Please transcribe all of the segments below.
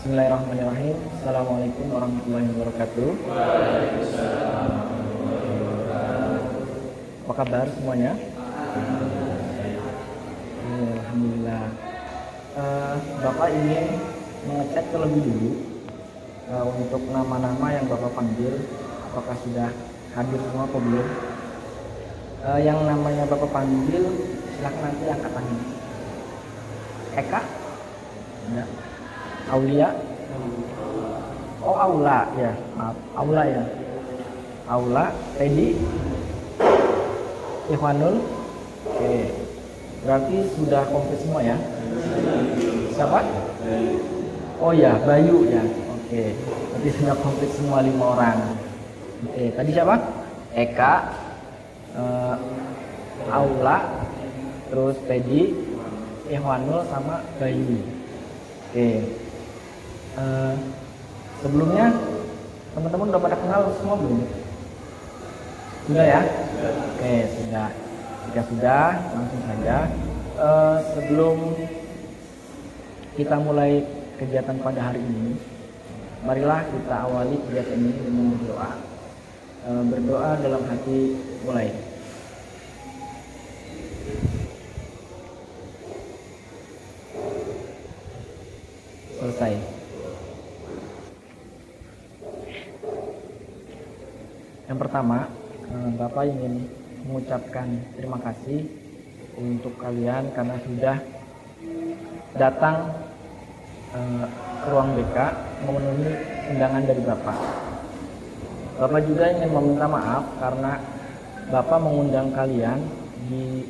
Bismillahirrahmanirrahim. Assalamualaikum warahmatullahi wabarakatuh. Apa kabar semuanya? Alhamdulillah. Bapak ingin mengecek terlebih dulu untuk nama-nama yang Bapak panggil, apakah sudah hadir semua atau belum. Yang namanya Bapak panggil, silakan nanti angkat tangan. Eka? Ada. Aulia? Oh, Aula ya, maaf. Aula ya. Aula, Teddy, Ikhwanul. Oke. Berarti sudah komplit semua ya? Siapa? Oh ya, Bayu ya. Oke. Berarti sudah komplit semua 5 orang. Oke, tadi siapa? Eka, Aula, terus Teddy, Ikhwanul sama Bayu. Oke. Sebelumnya teman-teman udah pada kenal semua belum? Sudah ya? Oke, sudah. Jika sudah, langsung saja. Sebelum kita mulai kegiatan pada hari ini, marilah kita awali kegiatan ini dengan berdoa. Berdoa dalam hati, mulai. Selesai. Yang pertama, Bapak ingin mengucapkan terima kasih untuk kalian karena sudah datang ke ruang BK memenuhi undangan dari Bapak. Bapak juga ingin meminta maaf karena Bapak mengundang kalian di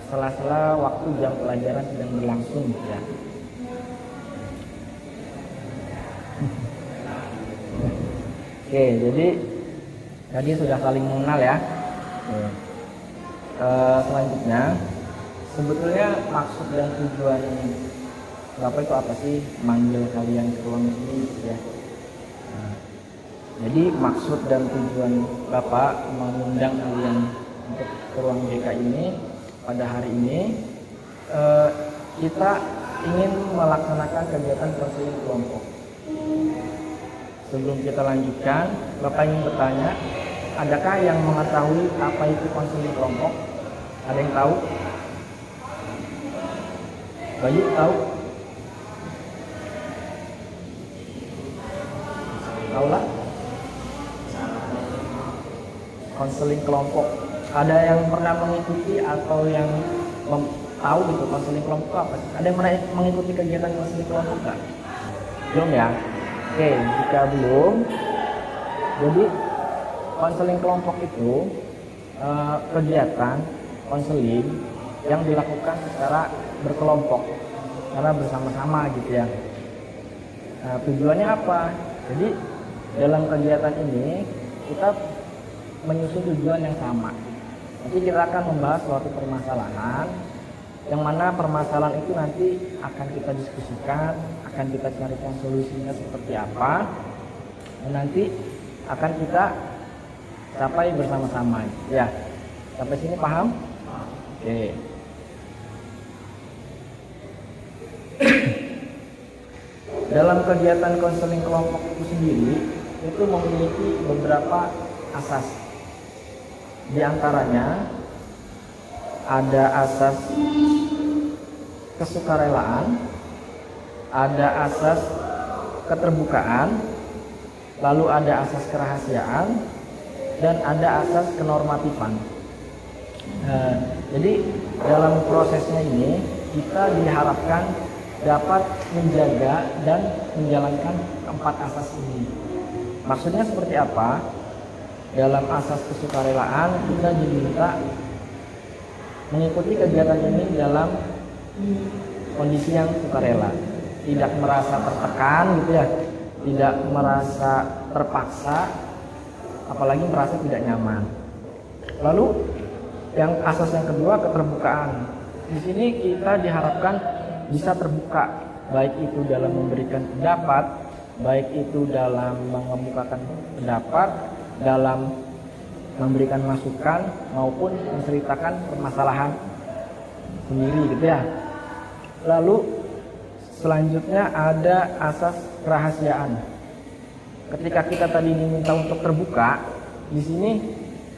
sela-sela waktu jam pelajaran sedang berlangsung ya. Oke, jadi tadi sudah saling mengenal ya. Selanjutnya, sebetulnya maksud dan tujuan Bapak itu apa sih manggil kalian ke ruang ini ya? Jadi maksud dan tujuan Bapak mengundang kalian untuk ke ruang BK ini pada hari ini, kita ingin melaksanakan kegiatan konseling kelompok. Sebelum kita lanjutkan, Bapak ingin bertanya, adakah yang mengetahui apa itu konseling kelompok? Ada yang tahu? Bayu tahu? Aula? Konseling kelompok. Ada yang pernah mengikuti atau yang tahu gitu konseling kelompok apa? Ada yang pernah mengikuti kegiatan konseling kelompok nggak? Belum ya? Oke, jika belum, jadi konseling kelompok itu kegiatan konseling yang dilakukan secara berkelompok, karena bersama-sama gitu ya. Tujuannya apa? Jadi dalam kegiatan ini kita menyusun tujuan yang sama. Nanti kita akan membahas suatu permasalahan, yang mana permasalahan itu nanti akan kita diskusikan, akan kita carikan solusinya seperti apa, dan nanti akan kita capai bersama-sama. Ya, sampai sini paham? Oke. Dalam kegiatan konseling kelompok itu sendiri, itu memiliki beberapa asas. Di antaranya ada asas kesukarelaan, ada asas keterbukaan, lalu ada asas kerahasiaan, dan ada asas kenormatifan. Jadi dalam prosesnya ini kita diharapkan dapat menjaga dan menjalankan keempat asas ini. Maksudnya seperti apa? Dalam asas kesukarelaan kita diminta mengikuti kegiatan ini dalam kondisi yang sukarela, tidak merasa tertekan gitu ya, tidak merasa terpaksa, apalagi merasa tidak nyaman. Lalu yang asas yang kedua, keterbukaan. Di sini kita diharapkan bisa terbuka, baik itu dalam memberikan pendapat, baik itu dalam mengemukakan pendapat, dalam memberikan masukan maupun menceritakan permasalahan sendiri gitu ya. Lalu selanjutnya ada asas kerahasiaan. Ketika kita tadi diminta untuk terbuka, di sini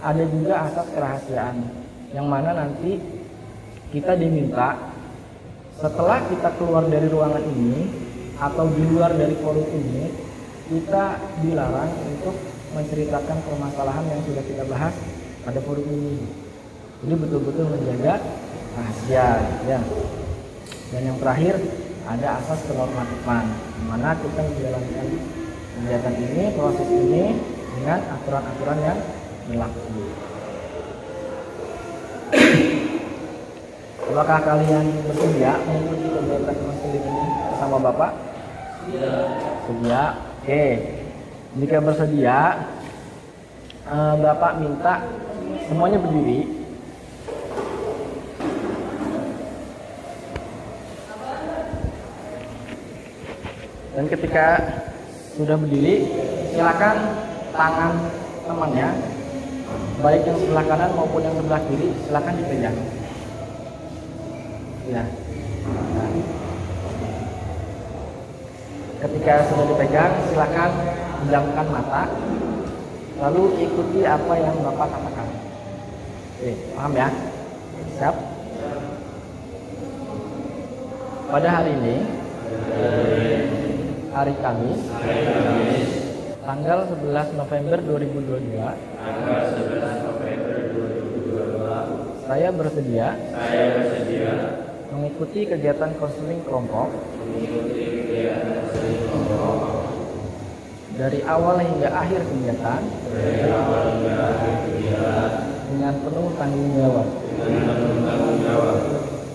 ada juga asas kerahasiaan, yang mana nanti kita diminta setelah kita keluar dari ruangan ini atau di luar dari forum ini, kita dilarang untuk menceritakan permasalahan yang sudah kita bahas pada forum ini. Jadi betul-betul menjaga rahasia, ya. Dan yang terakhir ada asas kenormatifan, di mana kita menjalankan kegiatan ini, proses ini dengan aturan-aturan yang berlaku. Apakah kalian bersedia mengikuti kegiatan konseling ini bersama Bapak? Sedia. Oke. Jika bersedia, Bapak minta semuanya berdiri. Dan ketika sudah berdiri, silakan tangan temannya, baik yang sebelah kanan maupun yang sebelah kiri, silakan dipegang. Ya. Nah. Ketika sudah dipegang, silakan pejamkan mata, lalu ikuti apa yang Bapak katakan. Oke, paham ya? Siap? Pada hari ini, hari Kamis, tanggal 11 November 2022, saya bersedia mengikuti kegiatan konseling kelompok dari awal hingga akhir kegiatan dengan penuh tanggung jawab.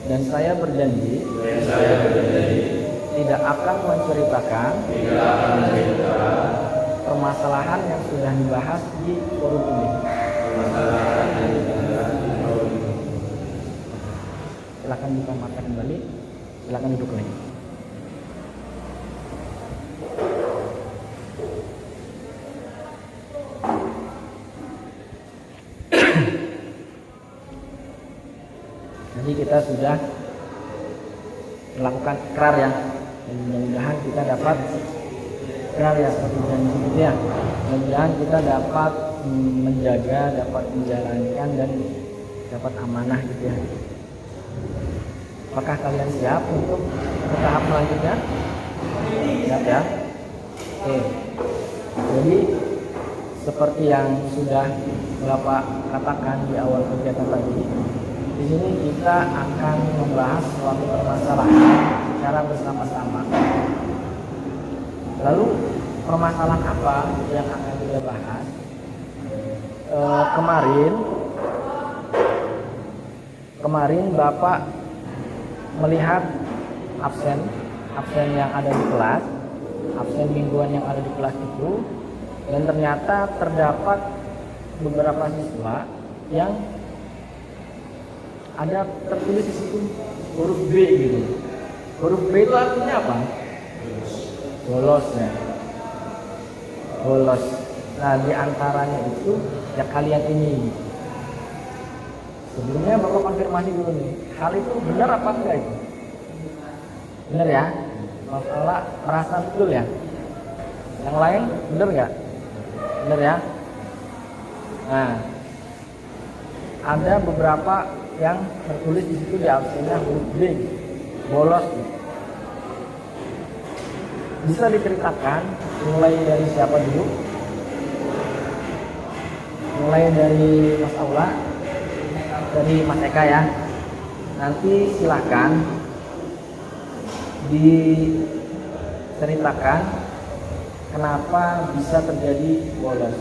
Dan saya berjanji tidak akan menceritakan permasalahan yang sudah dibahas di forum ini. Silakan buka mata kembali, silakan duduk lagi. Jadi kita sudah melakukan ikrar ya. Dan mudah-mudahan kita dapat ikrar ya seperti janji gitu ya. Mudah-mudahan kita dapat menjaga, dapat menjalankan dan dapat amanah gitu ya. Apakah kalian siap untuk ke tahap selanjutnya? Siap ya? Oke. Jadi seperti yang sudah Bapak katakan di awal kegiatan tadi, di sini kita akan membahas suatu permasalahan secara bersama-sama. Lalu permasalahan apa yang akan kita bahas? Kemarin Bapak melihat absen yang ada di kelas, absen mingguan yang ada di kelas itu, dan ternyata terdapat beberapa siswa yang ada tertulis di situ huruf B gitu. Huruf B itu artinya apa? Bolos ya. Bolos. Nah, di antaranya itu ya kalian ini. Sebelumnya Bapak konfirmasi dulu nih, hal itu benar apa enggak itu? Benar ya? Masalah merasa betul ya? Yang lain benar nggak? Benar ya? Nah, ada beberapa yang tertulis di situ di absennya huruf B, bolos. Bisa diceritakan mulai dari siapa dulu? Mulai dari Mas Aula, dari Mas Eka ya. Nanti silakan diceritakan kenapa bisa terjadi bolos.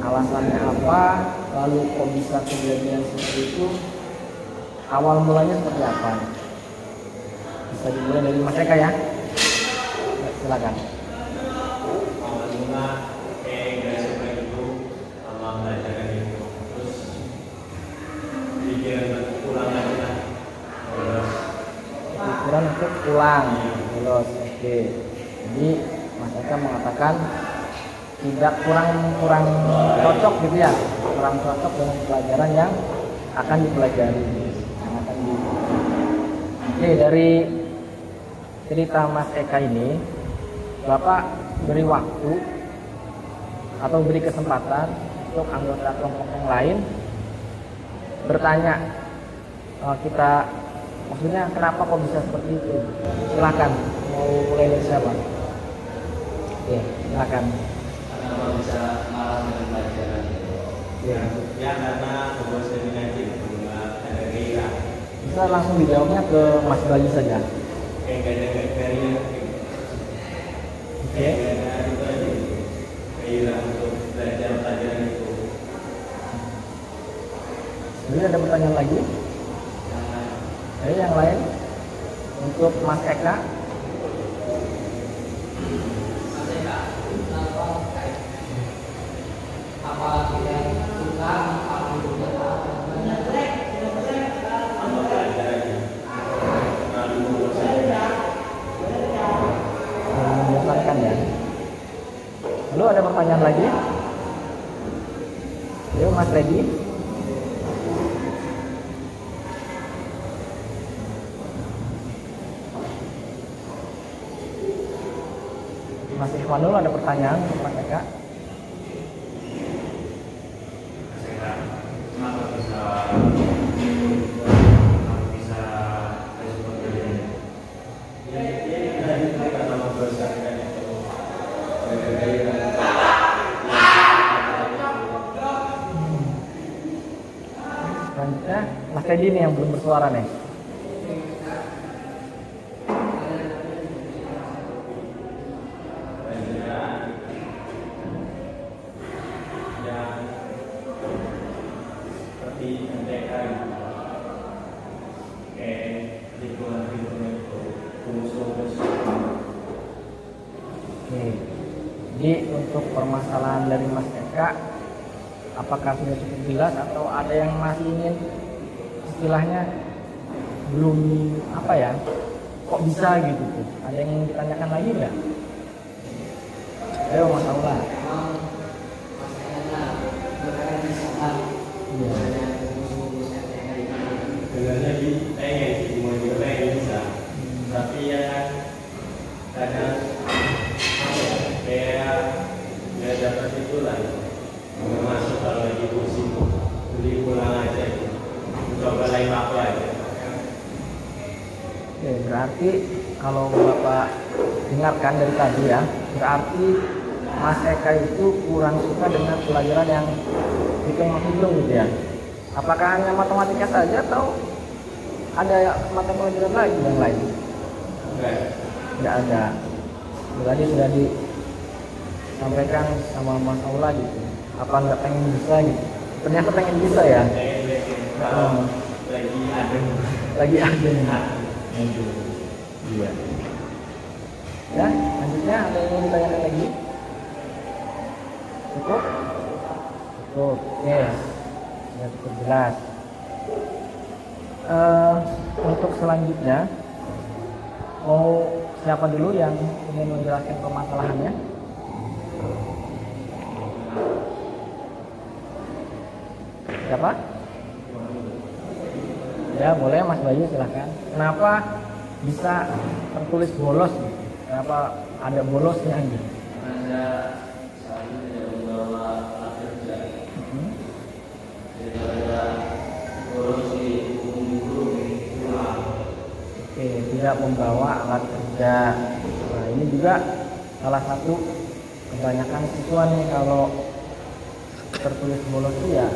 Alasannya apa? Lalu kok bisa kejadian seperti itu? Awal mulanya seperti apa? Bisa dimulai dari Mas Eka ya. Silakan. Pikiran untuk pulang, bolos. Oke. Jadi Mas Eka mengatakan tidak kurang cocok gitu ya, kurang cocok dengan pelajaran yang akan dipelajari. Oke, dari cerita Mas Eka ini, Bapak beri waktu atau beri kesempatan untuk anggota kelompok yang lain bertanya, kita maksudnya kenapa kok bisa seperti itu. Silakan, mau mulai dari siapa? Oke, silakan. Kenapa bisa malas dengan pelajaran? Ya, Karena bosan ngaji, ada gaya. bisa langsung dijawabnya ke Mas Bayu saja. Kayak gak ada gaya. Oke. Gak ada itu aja. Gaya untuk belajar pelajaran itu. Jadi ada pertanyaan lagi? Yang lain untuk Mas Eka. Membosankan ya. Lalu ada pertanyaan lagi? Yuk Mas Redi. Mas Ikhwanul ada pertanyaan untuk Mas Eka? Kenapa bisa respon dari karena membosankan itu. Selanjutnya Mas Redi nih yang belum bersuara nih. Oke, jadi untuk permasalahan dari Mas Eka, apakah sudah cukup jelas atau ada yang masih ingin istilahnya belum apa ya, kok bisa gitu tuh? Ada yang ingin ditanyakan lagi nggak? Ayo Mas Aula. Iya. Sebenarnya pengen sih, mau juga pengen bisa, tapi ya kan kadang kayak nggak dapat itu lah, nggak masuk kalau lagi pusing, beli pulang aja, coba lain waktu aja. Oke, berarti kalau Bapak dengarkan dari tadi ya, berarti Mas Eka itu kurang suka dengan pelajaran yang hitung-hitung gitu ya. Apakah hanya matematika saja atau ada mata pelajaran lagi yang lain? Nggak ada. Tadi sudah disampaikan sama Mas Aula gitu. Apa nggak pengen bisa gitu? Ternyata pengen bisa ya. Lagi ada. Iya. Ya, lanjutnya ada yang ingin ditanyakan lagi? Cukup? Cukup. Yes. Ya, cukup jelas. Untuk selanjutnya, mau siapa dulu yang ingin menjelaskan permasalahannya? Siapa? Ya boleh Mas Bayu silahkan. Kenapa bisa tertulis bolos? Kenapa ada bolosnya gitu? Karena saya tidak membawa alat kerja. Daripada bolos di guru pulang. Oke, tidak membawa alat kerja. Nah ini juga salah satu kebanyakan siswa nih kalau tertulis bolos itu ya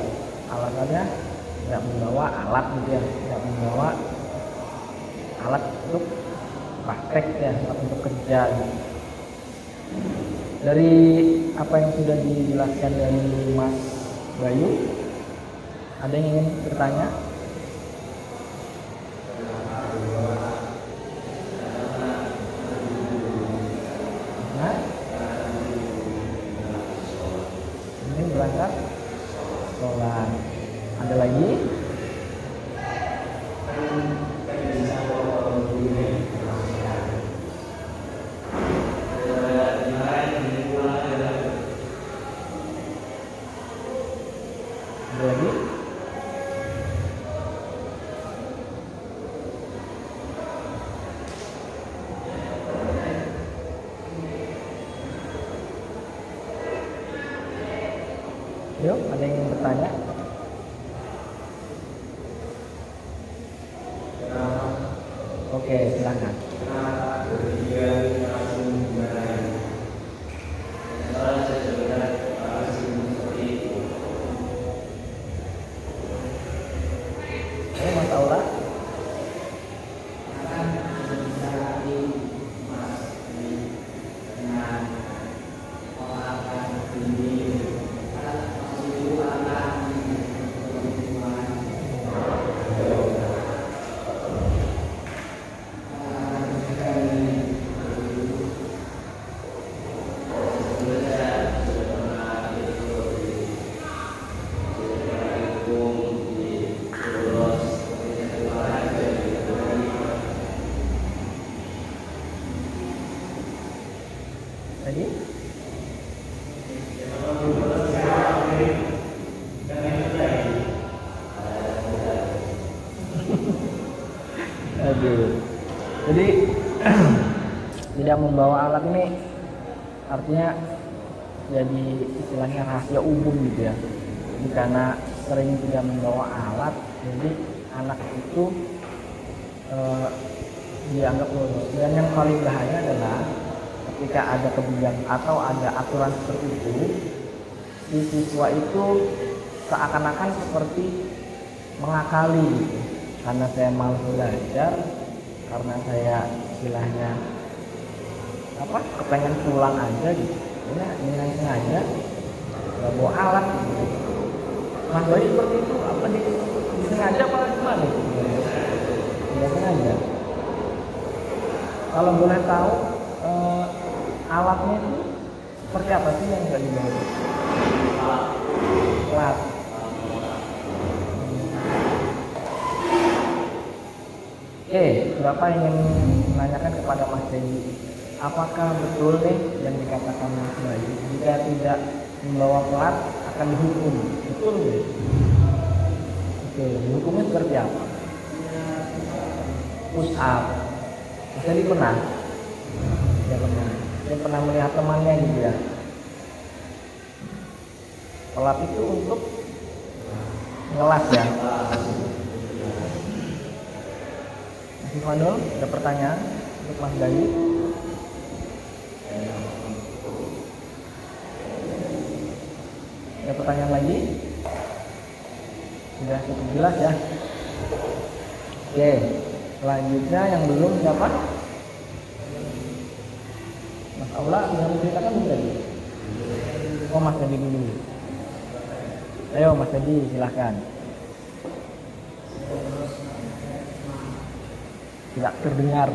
alasannya tidak membawa alat gitu ya, tidak membawa alat untuk praktek ya, alat untuk kerja gitu. Dari apa yang sudah dijelaskan dari Mas Bayu, ada yang ingin bertanya? Nah, ini berangkat sholat. Ada lagi? Ada lagi? Yuk, ada yang ingin bertanya? Oke, silakan. Ini Mas Aula. Tadi? Aduh. Jadi tidak membawa alat ini artinya jadi istilahnya rahasia umum gitu ya. Jadi karena sering tidak membawa alat, jadi anak itu dianggap lulus. Dan yang paling bahaya adalah ketika ada kebijakan atau ada aturan seperti itu, si siswa itu seakan-akan seperti mengakali gitu. Karena saya malas belajar, karena saya istilahnya kepengen pulang aja gitu. Ini dengan sengaja nggak bawa alat gitu. Mas Bayu seperti itu apa disengaja apa gimana? Tidak sengaja. Kalau boleh tahu alatnya itu seperti apa sih yang nggak dibawa? Alat. Oke, berapa ingin menanyakan kepada Mas Dedi? Apakah betul nih yang dikatakan Mas Bayu? Jika tidak membawa plat akan dihukum, betul nih? Oke, hukumnya seperti apa? Push up. Mas Dedi pernah? Ya pernah. Dia pernah melihat temannya gitu ya. Plat itu untuk ngelas ya. Mas Ismanul, ada pertanyaan untuk Mas Bayu? Ada pertanyaan lagi? Sudah cukup jelas ya. Oke, selanjutnya yang belum siapa? Mas Aula bisa menceritakan belum tadi? Oh, Mas Dedi dulu. Ayo Mas Dedi, silahkan. Tidak terdengar,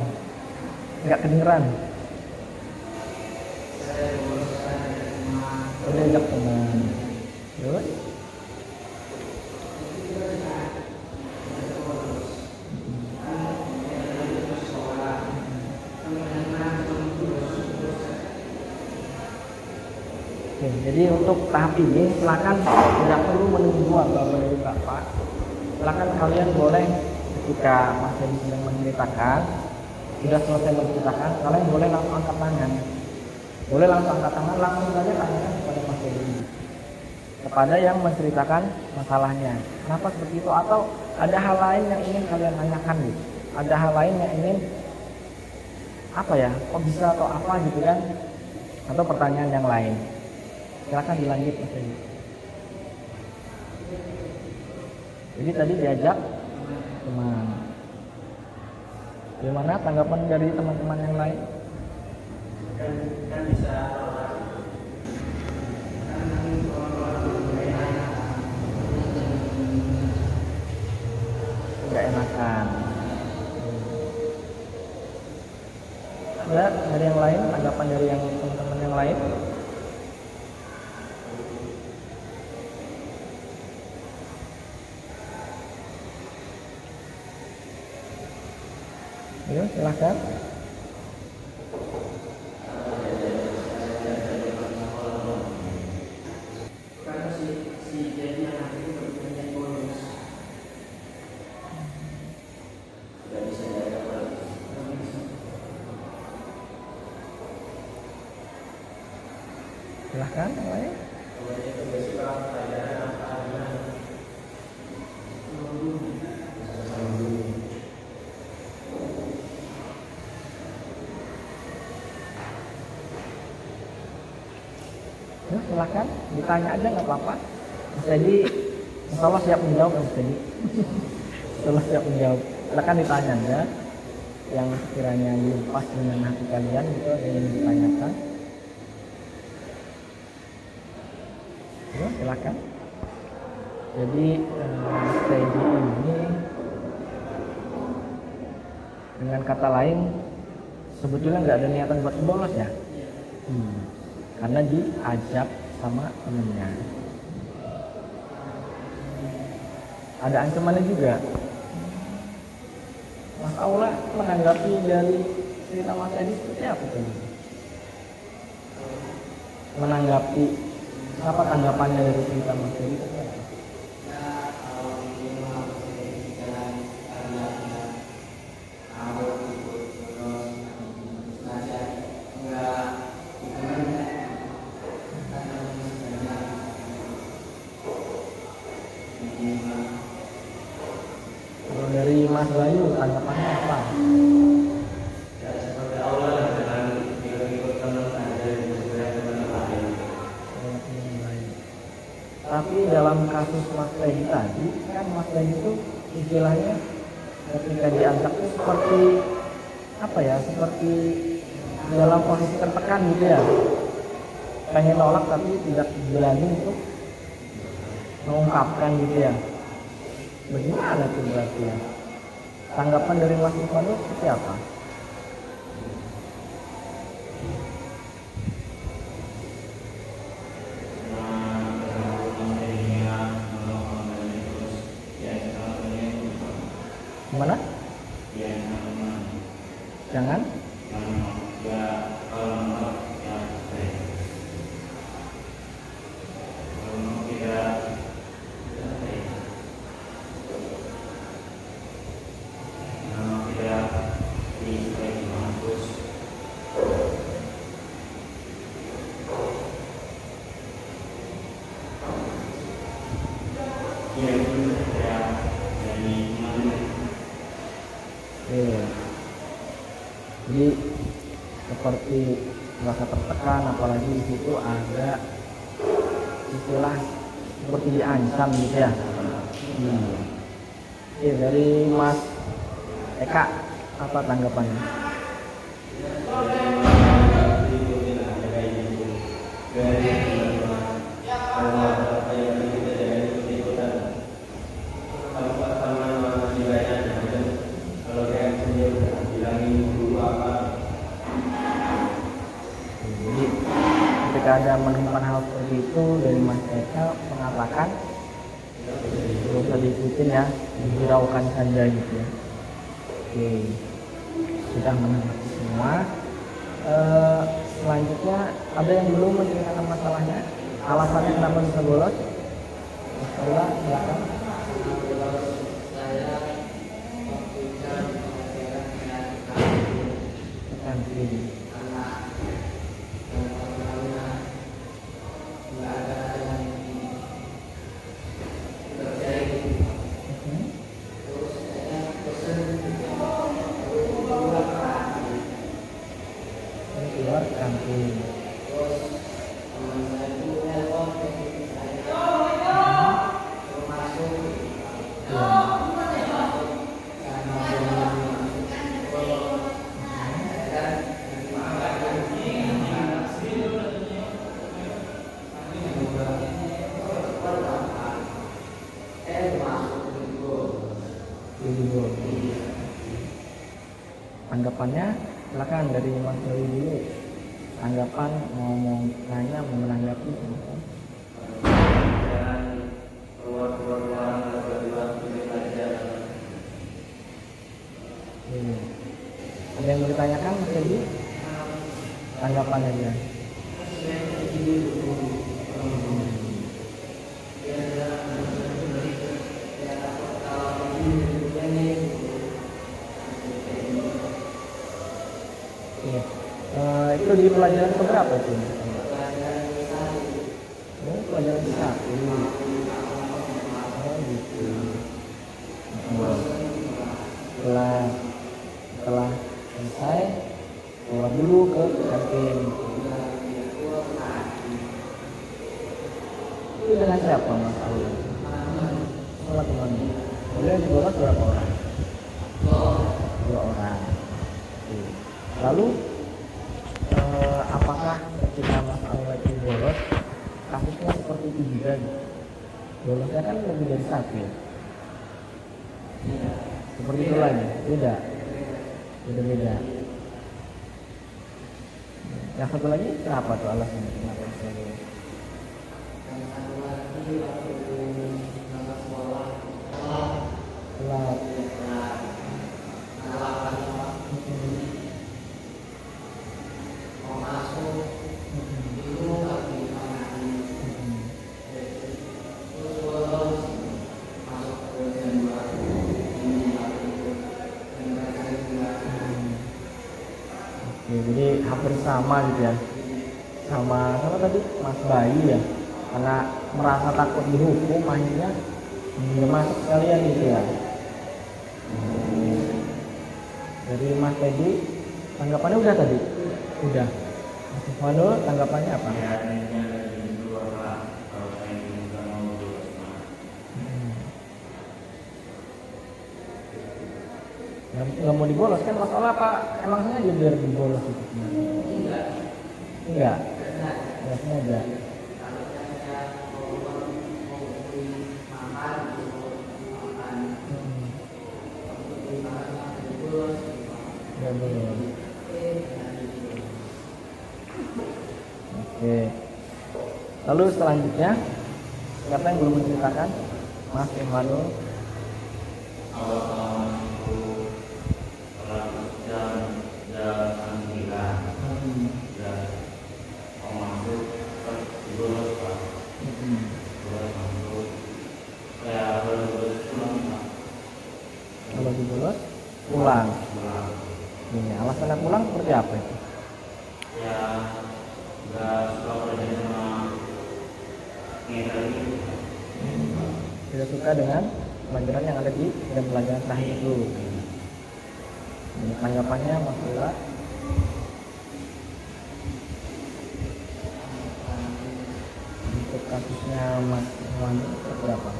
nggak kedengeran. Udah ajak teman. Terus? Oke, jadi untuk tahap ini silakan tidak perlu menunggu atau menunggu berapa. Silakan kalian boleh ketika Mas Dedi sedang menceritakan, sudah selesai menceritakan, kalian boleh langsung angkat tangan. Boleh langsung angkat tangan, langsung saja tanyakan kepada Mas Dedi, kepada yang menceritakan masalahnya. Kenapa seperti itu? Atau ada hal lain yang ingin kalian tanyakan gitu? Ada hal lain yang ingin kok bisa atau apa gitu kan? Atau pertanyaan yang lain? Silakan dilanjut Mas Dedi. Jadi tadi diajak teman. Gimana tanggapan dari teman-teman yang lain? Kan bisa nggak enakan. Ada dari yang lain, tanggapan dari yang teman-teman yang lain? Ayo, silahkan. Silahkan yang lain. itu besok pelajaran apa gimana? Ya, silakan ditanya aja nggak apa-apa. Jadi insya Allah siap menjawab Mas Teddy. Insya Allah siap menjawab. Silakan ditanya aja yang sekiranya belum pas dengan hati kalian gitu ada yang ditanyakan. Ya, silakan. Jadi Mas Teddy ini dengan kata lain sebetulnya nggak ada niatan buat bolos ya. Karena diajak sama temennya. Ada ancamannya juga. Mas Aula menanggapi dari cerita Mas Teddy seperti apa tadi? Menanggapi apa tanggapannya dari cerita Mas Teddy? Kalau dari Mas Bayu tanggapannya apa? Ya seperti Allah lah, jangan ikut-ikut teman aja sebenarnya teman lain. Tapi dalam kasus Mas Teddy tadi kan Mas Teddy itu istilahnya ketika diajak itu seperti apa ya, seperti dalam posisi tertekan gitu ya, pengen nolak tapi tidak berani untuk mengungkapkan gitu ya. Bagaimana tuh berarti ya? Tanggapan dari Mas Irfan itu seperti apa? Gimana? Jangan? Jadi seperti merasa tertekan, apalagi di situ ada istilah seperti diancam gitu ya. Oke, dari Mas Eka apa tanggapannya? Jadi ketika ada menemukan hal seperti itu dari Mas Eka mengatakan tidak usah diikutin ya, dihiraukan saja gitu ya. Oke, sudah menanggapi semua. Selanjutnya ada yang belum menceritakan masalahnya, alasannya kenapa bisa bolos? Mas Aula, silakan. Kantin. Keluar kantin. Tanggapannya silakan dari Mas Dewi dulu. Tanggapan mau nanya, mau menanggapi. Jangan keluar-keluar ruangan tiba-tiba pilih pelajaran. Ada yang mau ditanyakan Mas Dewi? Tanggapannya dia. Itu di pelajaran keberapa itu? pelajaran satu. Oh gitu. Oh. Setelah selesai keluar dulu ke kantin. Itu dengan siapa Mas Aul? Sama temannya. Kemudian di bolos berapa orang? 2 orang. Oke. Lalu apakah ketika Mas Aul itu bolos kasusnya seperti itu juga? Bolosnya kan lebih dari 1 ya. Seperti itu lagi, beda. Yang satu lagi kenapa tuh alasannya? Kenapa bisa bolos? Telat. Oke, jadi hampir sama gitu ya, sama tadi Mas Bayu ya, karena merasa takut dihukum akhirnya masuk sekalian gitu ya. Dari Mas Teddy tanggapannya udah tadi? Udah. Mas Ifwano tanggapannya apa? Nggak mau dibolos kan masalah apa? Emang sengaja biar dibolos itu? Enggak. Nggak sengaja. Nggak boleh. Oke. Lalu selanjutnya siapa yang belum menceritakan? Mas Ifwano. Kalau dibolos pulang. Ini alasannya pulang seperti apa itu? Ya nggak suka kerja sama Tidak suka dengan pelajaran yang ada di jam pelajaran terakhir itu. Ini tanggapannya Mas Lula. Untuk kasusnya Mas Iwan seperti apa?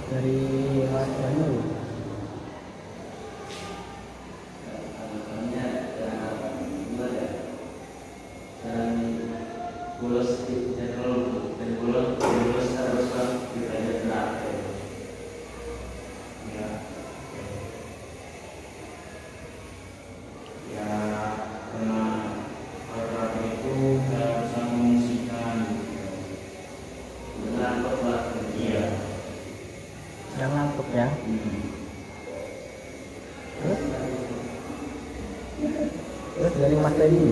Dari Mas Bayu. Yang ngantuk ya. Terus dari Mas Teddy.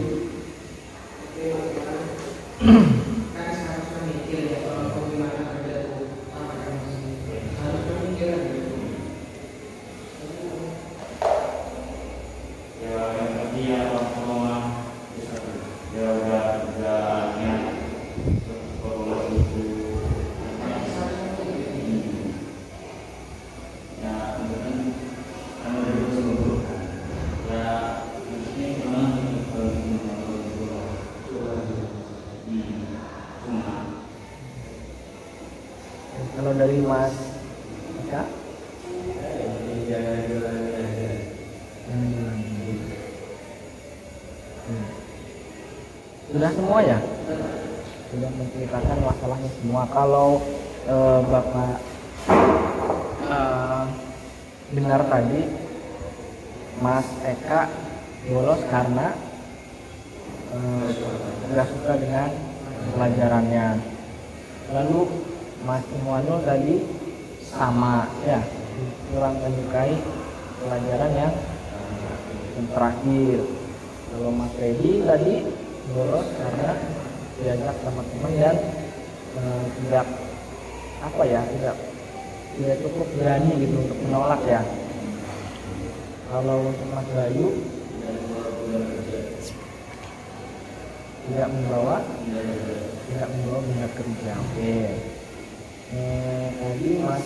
Kalau dari Mas Eka? Sudah semua ya? Sudah menceritakan masalahnya semua. Kalau Bapak dengar tadi Mas Eka bolos karena nggak suka dengan pelajarannya. Lalu Mas Imwanul tadi sama ya, kurang menyukai pelajaran yang terakhir. Kalau Mas Fedi tadi bolos karena diajak sama teman dan tidak cukup berani gitu untuk menolak ya. Kalau untuk Mas Bayu tidak membawa benda kerja. Oke. Tadi Mas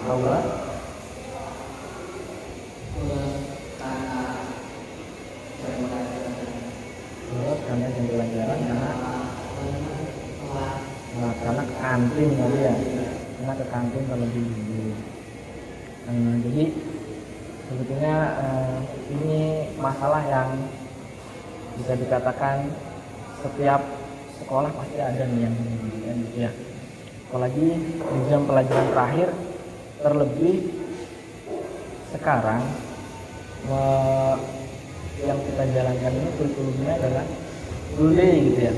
Aula karena jam pelajaran karena ke kantin kali ya, karena ke kantin terlebih dulu. Jadi sebetulnya ini masalah yang bisa dikatakan setiap sekolah pasti ada nih yang begini gitu ya. Apalagi di jam pelajaran terakhir, terlebih sekarang yang kita jalankan ini kurikulumnya adalah full day gitu ya.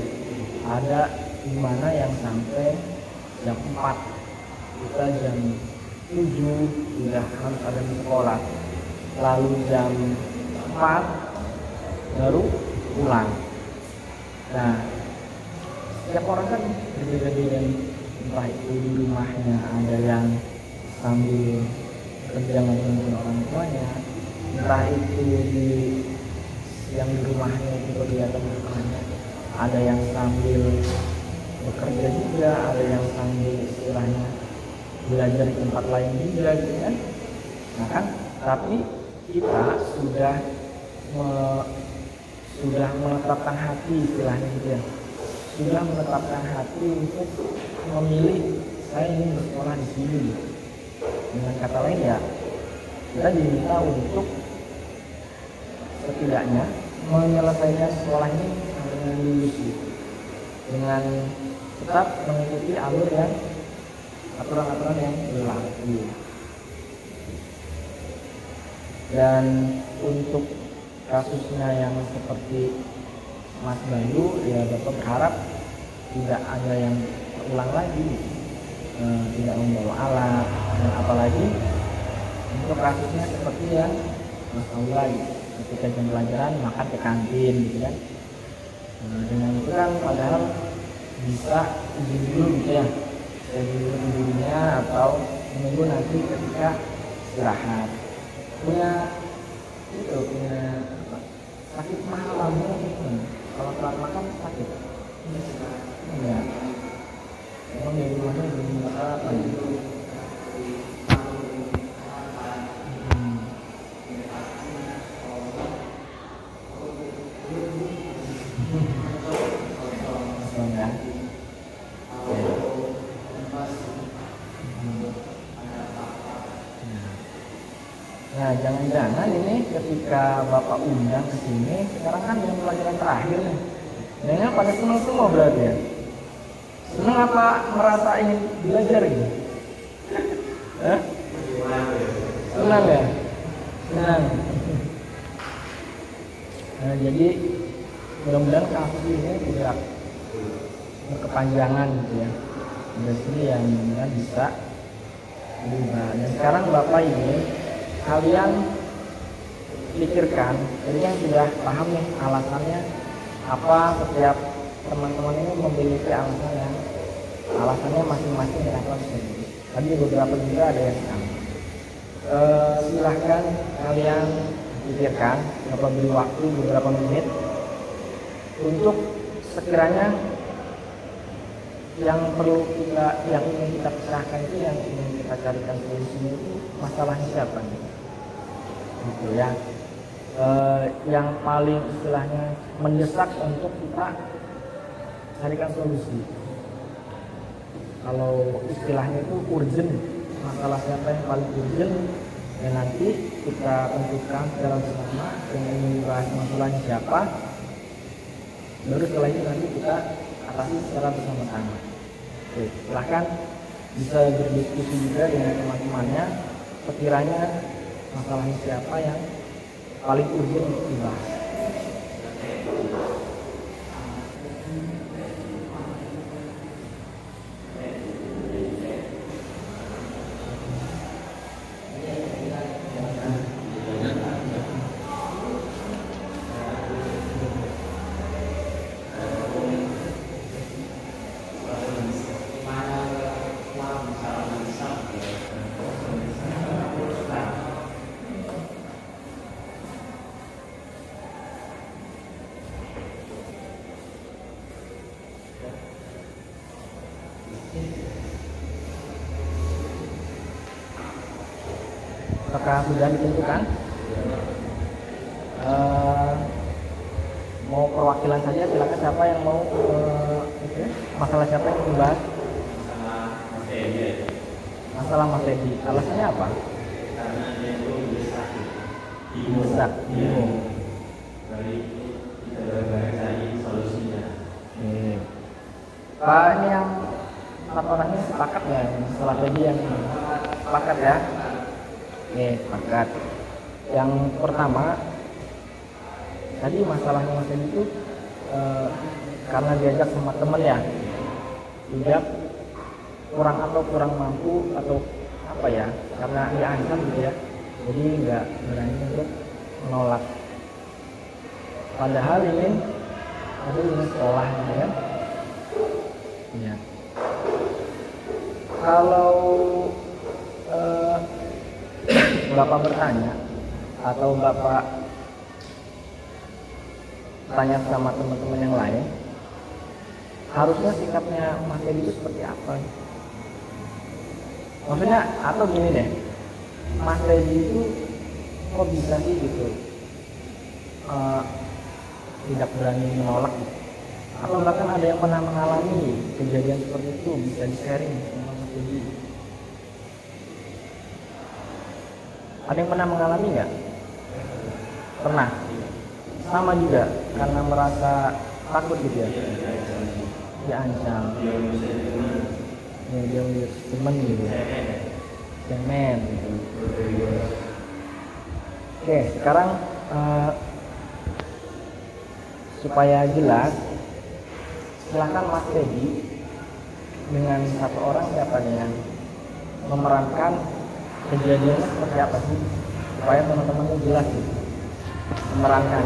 Ada di mana yang sampai jam 4, kita jam 7 sudah harus ada di sekolah, lalu jam 4 baru pulang. Nah, setiap orang kan berbeda-beda, entah itu di rumahnya ada yang sambil kerja dengan orang tuanya, entah itu yang di rumahnya itu kegiatan rumahnya ada yang sambil bekerja juga, ada yang sambil istilahnya belajar di tempat lain juga gitu kan. Nah kan, tapi kita sudah menetapkan hati istilahnya gitu ya, sudah menetapkan hati untuk memilih saya ingin bersekolah di sini. Dengan kata lain ya, kita diminta untuk setidaknya menyelesaikan sekolah ini dengan lulus gitu, dengan tetap mengikuti alur yang aturan-aturan yang berlaku. Dan untuk kasusnya yang seperti Mas Bayu ya, Bapak berharap tidak ada yang terulang lagi, tidak membawa alat, dan apalagi untuk kasusnya seperti yang Mas Aula gitu, ketika jam pelajaran makan ke kantin gitu kan. Dengan itu kan padahal bisa izin dulu gitu ya, dulunya atau menunggu nanti ketika istirahat. Punya sakit mahal lambung, kalau telat makan sakit. Ya, emang di rumahnya belum apa gitu. Nah, jangan-jangan ini ketika Bapak undang ke sini, sekarang kan yang pelajaran terakhir nih. Jangan pada senang semua berarti ya. Senang apa merasa ingin belajar gitu? Senang ya? Senang. Nah, jadi mudah-mudahan kasus ini tidak berkepanjangan gitu ya. Dari sini yang mudah bisa berubah. Dan sekarang Bapak ini kalian pikirkan, jadi kan sudah paham nih alasannya apa. Setiap teman-teman ini memiliki alasannya masing-masing kenapa bisa lulus. Tadi beberapa juga ada yang sama. Silahkan kalian pikirkan, dapat beri waktu beberapa menit untuk sekiranya yang ingin kita pisahkan itu, yang ingin kita carikan solusinya itu masalahnya siapa nih? Gitu ya. Yang paling istilahnya mendesak untuk kita carikan solusi. Kalau istilahnya itu urgent, masalah siapa yang paling urgent, dan nanti kita tentukan secara bersama yang ingin dibahas masalahnya siapa. Baru setelah itu nanti kita atasi secara bersama-sama. Oke, silahkan bisa berdiskusi juga dengan teman-temannya sekiranya masalahnya siapa yang paling urgent untuk dibahas. Apakah sudah ditentukan? Mau perwakilan saja, silakan siapa yang mau masalah siapa yang membahas? Masalah Mas Edi. Alasannya apa? Karena dia itu Desak, bingung. Dari kita cari solusinya. Pak, ini yang laporannya sepakat nggak? Masalah tadi yang sepakat ya? Sepakat. Yang pertama, tadi masalahnya Mas Edi itu karena diajak sama temen ya, tidak kurang mampu atau apa ya, karena diancam gitu ya, jadi nggak berani untuk menolak. Padahal ini ada di sekolah gitu ya. Ya. Kalau Bapak bertanya atau Bapak tanya sama teman-teman yang lain, harusnya sikapnya Mas Edi itu seperti apa? Maksudnya, atau gini deh, Mas Edi itu kok bisa sih gitu tidak berani menolak gitu? Atau bahkan ada yang pernah mengalami kejadian seperti itu, bisa di-sharing sama Mas Edi? Ada yang pernah mengalami nggak? Pernah? Sama juga, karena merasa takut gitu ya? Diancam. Dia lihat temen gitu, cemen gitu. Oke, sekarang supaya jelas, silakan Mas Edi dengan satu orang siapa nih yang memerankan kejadiannya seperti apa sih, supaya teman-teman jelas gitu, memerankan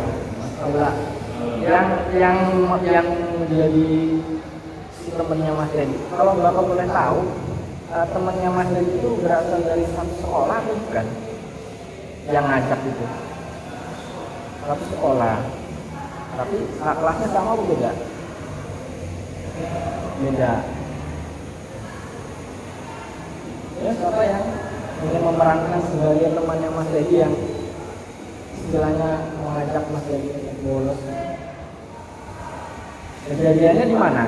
yang menjadi temennya Mas Edi. Kalau Bapak boleh tahu, temennya Mas Edi itu berasal dari satu sekolah atau bukan? Yang ngajak itu satu sekolah, tapi kelasnya sama atau beda? Beda. Ya, siapa yang ingin memerankan sebagai temannya Mas Edi yang istilahnya mengajak Mas Edi untuk bolos? Kejadiannya di mana?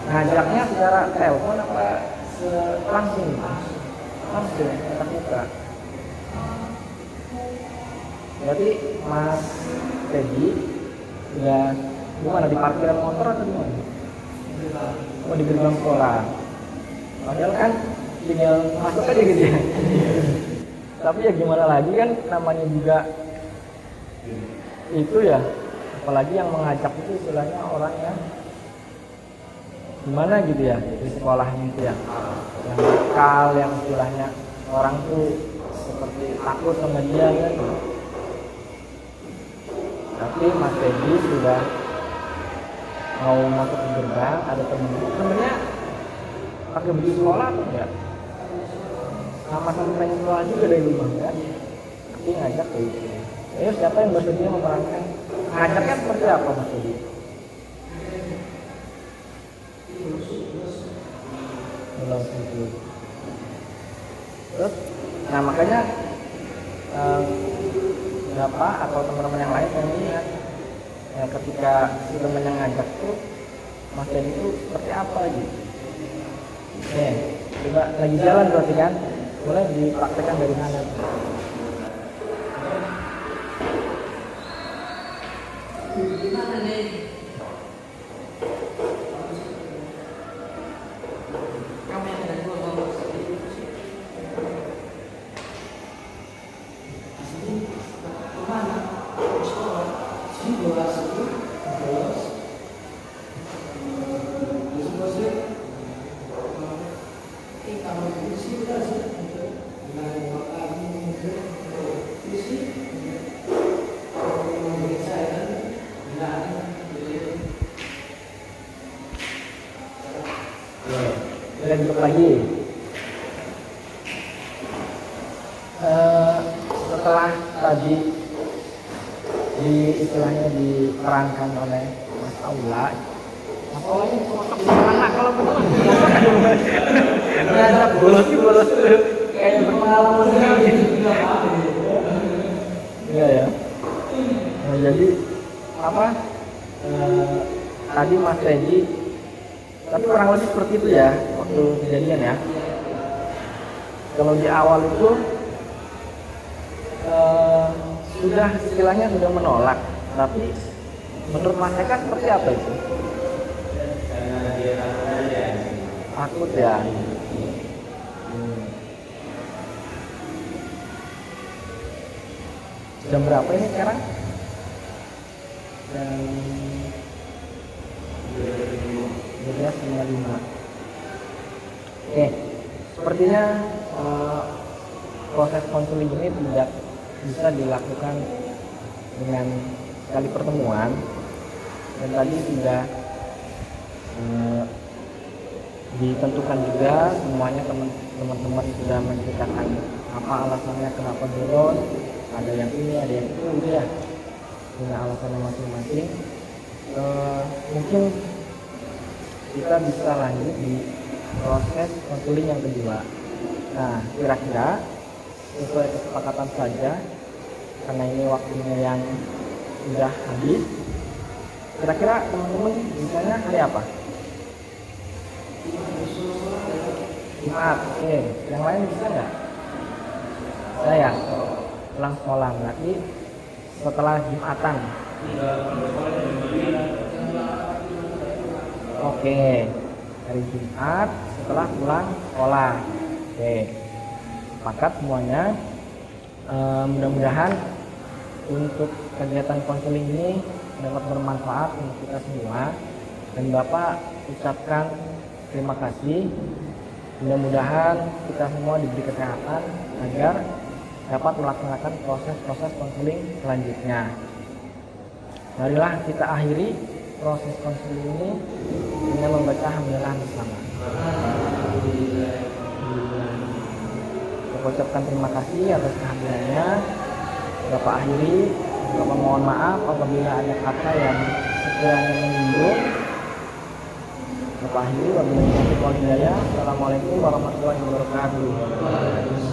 Ngajaknya secara telepon apa langsung? Langsung tatap muka. Berarti Mas Edi udah gimana, di parkiran motor atau di mana? Oh, di gerbang sekolah. Padahal kan tinggal masuk aja gitu ya. Tapi ya gimana lagi, kan namanya juga itu ya, apalagi yang mengajak itu istilahnya orang yang gimana gitu ya, di sekolahnya itu ya, yang nakal, yang istilahnya orang tuh seperti takut sama dia kan. Tapi Mas Edi sudah mau masuk ke gerbang, ada temennya pakai baju sekolah atau enggak? Sama-sama pengen sekolah juga dari rumah kan, tapi ngajak kayak gitu. Ayo, siapa yang bersedia memerankan? Ngajaknya seperti apa Mas Edi? Belum setuju. Terus, nah makanya Bapak atau teman-teman yang lain yang lihat ya, ketika si teman yang ngajak tuh Mas Edi itu seperti apa gitu. Oke, coba lagi jalan berarti kan? Boleh dipraktekkan dari mana? Gimana nih? Lanjut lagi. Setelah tadi istilahnya diperankan oleh Mas Aula, Mas Aula ini cocok mana kalau betul? Ada bolos kayak berpengalaman sekali. Iya ya. Nah, jadi apa? Tadi Mas Teddy, tapi kurang lebih seperti itu ya waktu kejadian ya. Kalau di awal itu sudah istilahnya sudah menolak, tapi menurut Mas Eka seperti apa itu? Karena dia takut aja. Takut ya. Jam berapa ini sekarang? Jam 12.55. Oke, sepertinya proses konseling ini tidak bisa dilakukan dengan sekali pertemuan, dan tadi sudah ditentukan juga semuanya, teman-teman sudah menceritakan apa alasannya kenapa turun, ada yang ini ada yang itu gitu ya, punya alasannya masing-masing. Mungkin kita bisa lanjut di proses konseling yang kedua. Nah, kira-kira sesuai kesepakatan saja, karena ini waktunya yang sudah habis, kira-kira teman-teman bisanya hari apa? Jumat. Oke, yang lain bisa nggak? Saya pulang sekolah, berarti setelah Jumatan. Oke, hari Jumat setelah pulang sekolah. Oke, sepakat semuanya. Mudah-mudahan untuk kegiatan konseling ini dapat bermanfaat untuk kita semua, dan Bapak ucapkan terima kasih. Mudah-mudahan kita semua diberi kesehatan agar dapat melaksanakan proses-proses konseling selanjutnya. Marilah kita akhiri proses konseling ini dengan membaca hamdalah bersama. Saya ucapkan terima kasih atas kehadirannya. Bapak akhiri, Bapak mohon maaf apabila ada kata yang sekiranya menyinggung. Bapak akhiri, wabillahi taufiq wal hidayah. Assalamualaikum warahmatullahi wabarakatuh.